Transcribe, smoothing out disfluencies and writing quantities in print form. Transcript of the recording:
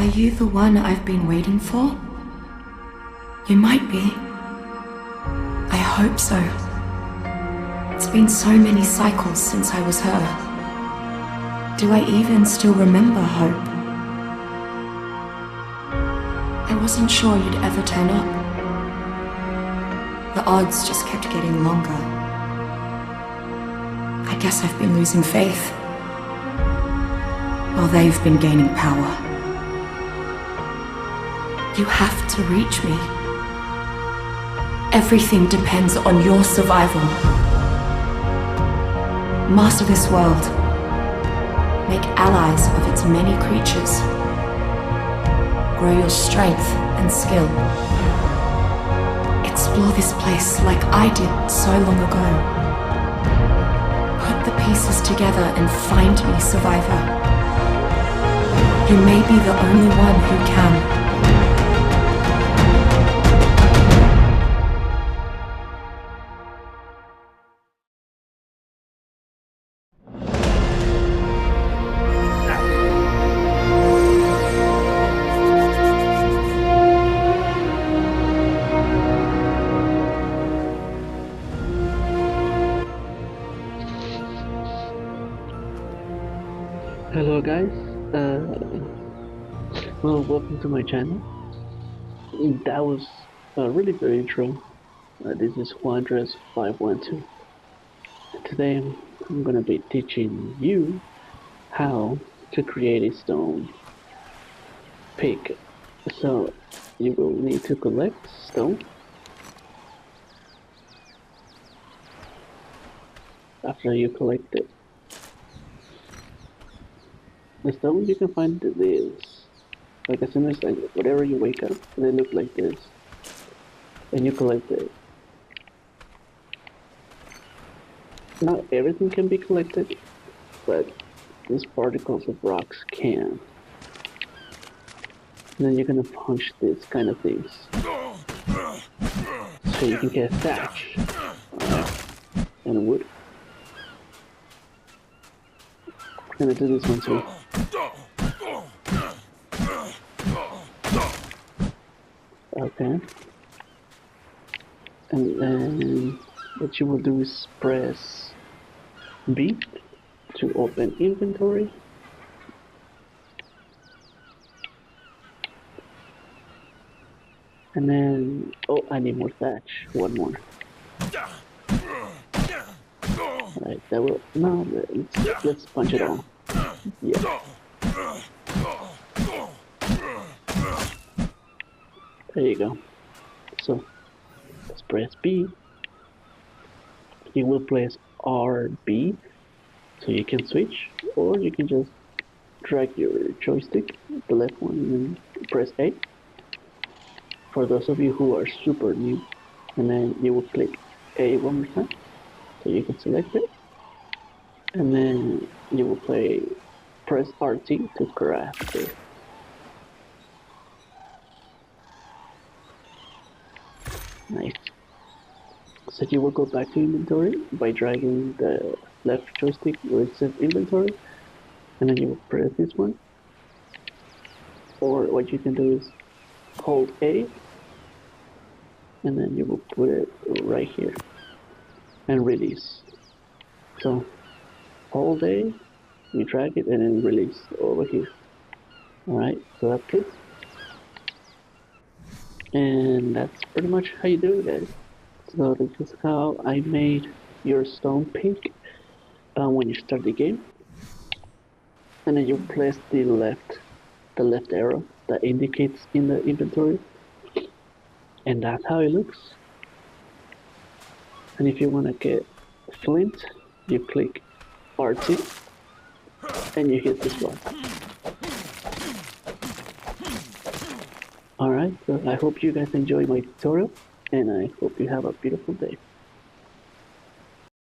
Are you the one I've been waiting for? You might be. I hope so. It's been so many cycles since I was her. Do I even still remember hope? I wasn't sure you'd ever turn up. The odds just kept getting longer. I guess I've been losing faith. While they've been gaining power. You have to reach me. Everything depends on your survival. Master this world. Make allies of its many creatures. Grow your strength and skill. Explore this place like I did so long ago. Put the pieces together and find me, survivor. You may be the only one who can. Hello guys, well, welcome to my channel. That was a really good intro. This is Juandres512. Today I'm gonna be teaching you how to create a stone pick. So you will need to collect stone. After you collect it, the stone you can find this, like as soon as whatever you wake up, they look like this, and you collect it. Not everything can be collected, but these particles of rocks can. And then you're gonna punch these kind of things, so you can get thatch and wood. I'm gonna do this one too. Okay. And then what you will do is press B to open inventory. And then, oh, I need more thatch. One more. Alright, that will, no, let's punch it all. Yeah. There you go. So, let's press B. You will press RB, so you can switch, or you can just drag your joystick, the left one, and then press A. For those of you who are super new, and then you will click A one more time, so you can select it, and then you will press RT to craft it. Nice. So you will go back to inventory by dragging the left joystick where it says inventory, and then you will press this one. Or what you can do is hold A, and then you will put it right here and release. So hold A, you drag it, and then release over here. Alright, so that's good. And that's pretty much how you do it, guys. So this is how I made your stone pick when you start the game. And then you press the left arrow that indicates in the inventory. And that's how it looks. And if you want to get flint, you click RT and you hit this one. Alright, so I hope you guys enjoy my tutorial, and I hope you have a beautiful day.